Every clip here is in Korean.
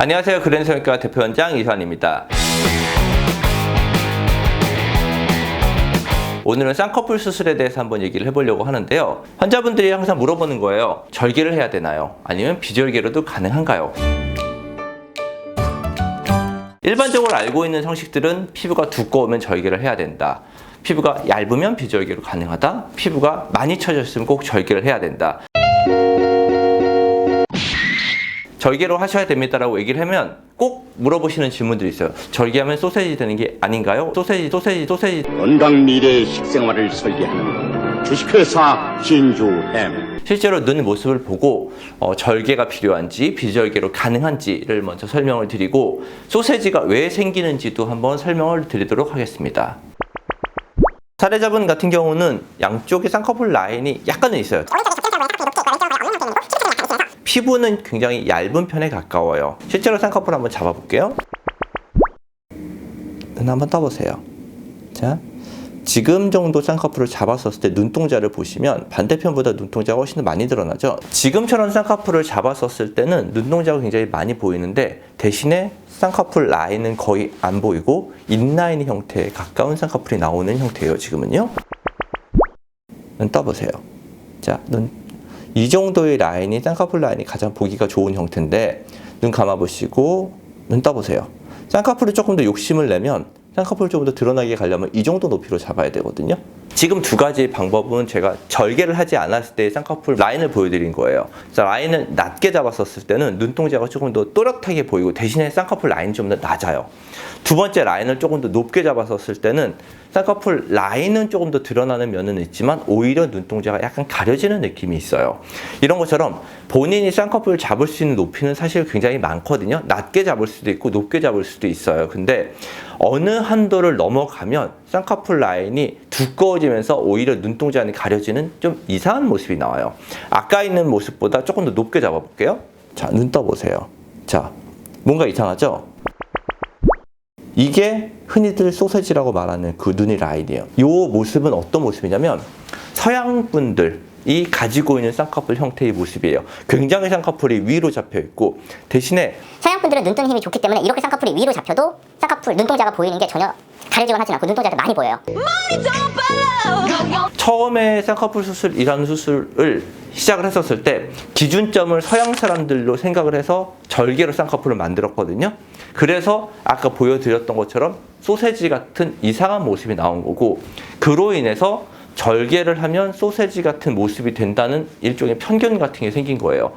안녕하세요. 그랜드성형외과 대표원장 이수환입니다. 오늘은 쌍꺼풀 수술에 대해서 한번 얘기를 해보려고 하는데요. 환자분들이 항상 물어보는 거예요. 절개를 해야 되나요? 아니면 비절개로도 가능한가요? 일반적으로 알고 있는 상식들은 피부가 두꺼우면 절개를 해야 된다. 피부가 얇으면 비절개로 가능하다. 피부가 많이 처졌으면 꼭 절개를 해야 된다. 절개로 하셔야 됩니다라고 얘기를 하면 꼭 물어보시는 질문들이 있어요. 절개하면 소세지 되는 게 아닌가요? 소세지. 건강 미래의 식생활을 설계하는 주식회사 진주햄. 실제로 눈 모습을 보고 절개가 필요한지 비절개로 가능한지를 먼저 설명을 드리고 소세지가 왜 생기는지도 한번 설명을 드리도록 하겠습니다. 사례자분 같은 경우는 양쪽에 쌍꺼풀 라인이 약간은 있어요. 피부는 굉장히 얇은 편에 가까워요. 실제로 쌍꺼풀 한번 잡아볼게요. 눈 한번 떠보세요. 자, 지금 정도 쌍꺼풀을 잡았었을 때 눈동자를 보시면 반대편보다 눈동자가 훨씬 더 많이 드러나죠. 지금처럼 쌍꺼풀을 잡았었을 때는 눈동자가 굉장히 많이 보이는데 대신에 쌍꺼풀 라인은 거의 안 보이고 인라인 형태에 가까운 쌍꺼풀이 나오는 형태예요. 지금은요. 눈 떠보세요. 자, 이 정도의 라인이 쌍꺼풀 라인이 가장 보기가 좋은 형태인데 눈 감아보시고 눈 떠보세요. 쌍꺼풀이 조금 더 욕심을 내면 쌍꺼풀을 조금 더 드러나게 가려면 이 정도 높이로 잡아야 되거든요. 지금 두 가지 방법은 제가 절개를 하지 않았을 때의 쌍꺼풀 라인을 보여드린 거예요. 자, 라인을 낮게 잡았었을 때는 눈동자가 조금 더 또렷하게 보이고 대신에 쌍꺼풀 라인이 좀 더 낮아요. 두 번째 라인을 조금 더 높게 잡았었을 때는 쌍꺼풀 라인은 조금 더 드러나는 면은 있지만 오히려 눈동자가 약간 가려지는 느낌이 있어요. 이런 것처럼 본인이 쌍꺼풀을 잡을 수 있는 높이는 사실 굉장히 많거든요. 낮게 잡을 수도 있고 높게 잡을 수도 있어요. 근데 어느 한도를 넘어가면 쌍꺼풀 라인이 두꺼워지면서 오히려 눈동자는 가려지는 좀 이상한 모습이 나와요. 아까 있는 모습보다 조금 더 높게 잡아볼게요. 자, 눈 떠보세요. 자, 뭔가 이상하죠? 이게 흔히들 소세지라고 말하는 그 눈의 라인이에요. 이 모습은 어떤 모습이냐면 서양 분들이 가지고 있는 쌍꺼풀 형태의 모습이에요. 굉장히 쌍꺼풀이 위로 잡혀 있고 대신에 서양 분들은 눈뜨는 힘이 좋기 때문에 이렇게 쌍꺼풀이 위로 잡혀도 쌍꺼풀 눈동자가 보이는 게 전혀 가려지거나 하진 않고 눈동자도 많이 보여요. 처음에 쌍꺼풀 수술이라는 수술을 시작을 했었을 때 기준점을 서양 사람들로 생각을 해서 절개로 쌍꺼풀을 만들었거든요. 그래서 아까 보여드렸던 것처럼 소세지 같은 이상한 모습이 나온 거고 그로 인해서 절개를 하면 소세지 같은 모습이 된다는 일종의 편견 같은 게 생긴 거예요.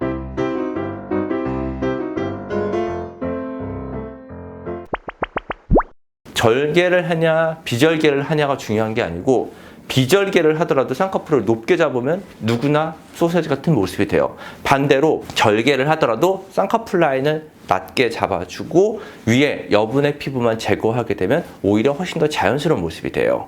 절개를 하냐 비절개를 하냐가 중요한 게 아니고 비절개를 하더라도 쌍꺼풀을 높게 잡으면 누구나 소세지 같은 모습이 돼요. 반대로 절개를 하더라도 쌍꺼풀 라인을 낮게 잡아주고 위에 여분의 피부만 제거하게 되면 오히려 훨씬 더 자연스러운 모습이 돼요.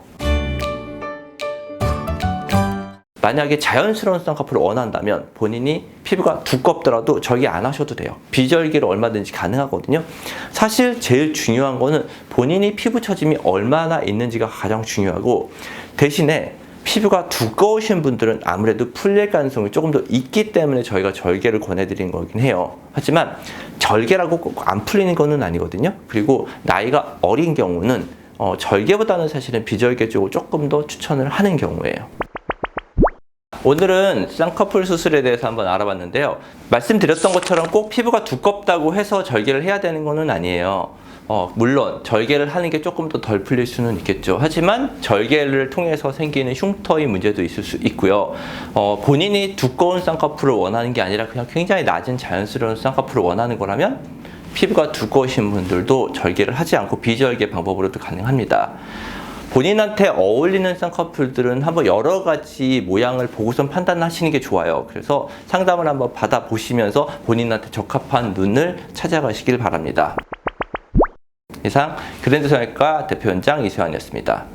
만약에 자연스러운 쌍꺼풀을 원한다면 본인이 피부가 두껍더라도 절개 안 하셔도 돼요. 비절개로 얼마든지 가능하거든요. 사실 제일 중요한 거는 본인이 피부 처짐이 얼마나 있는지가 가장 중요하고 대신에 피부가 두꺼우신 분들은 아무래도 풀릴 가능성이 조금 더 있기 때문에 저희가 절개를 권해드리는 거긴 해요. 하지만 절개라고 꼭 안 풀리는 거는 아니거든요. 그리고 나이가 어린 경우는 절개보다는 사실은 비절개 쪽을 조금 더 추천을 하는 경우예요. 오늘은 쌍꺼풀 수술에 대해서 한번 알아봤는데요. 말씀드렸던 것처럼 꼭 피부가 두껍다고 해서 절개를 해야 되는 거는 아니에요. 물론 절개를 하는 게 조금 더 덜 풀릴 수는 있겠죠. 하지만 절개를 통해서 생기는 흉터의 문제도 있을 수 있고요. 본인이 두꺼운 쌍꺼풀을 원하는 게 아니라 그냥 굉장히 낮은 자연스러운 쌍꺼풀을 원하는 거라면 피부가 두꺼우신 분들도 절개를 하지 않고 비절개 방법으로도 가능합니다. 본인한테 어울리는 쌍꺼풀들은 한번 여러 가지 모양을 보고선 판단하시는 게 좋아요. 그래서 상담을 한번 받아보시면서 본인한테 적합한 눈을 찾아가시길 바랍니다. 이상 그랜드성형외과 대표원장 이수환이었습니다.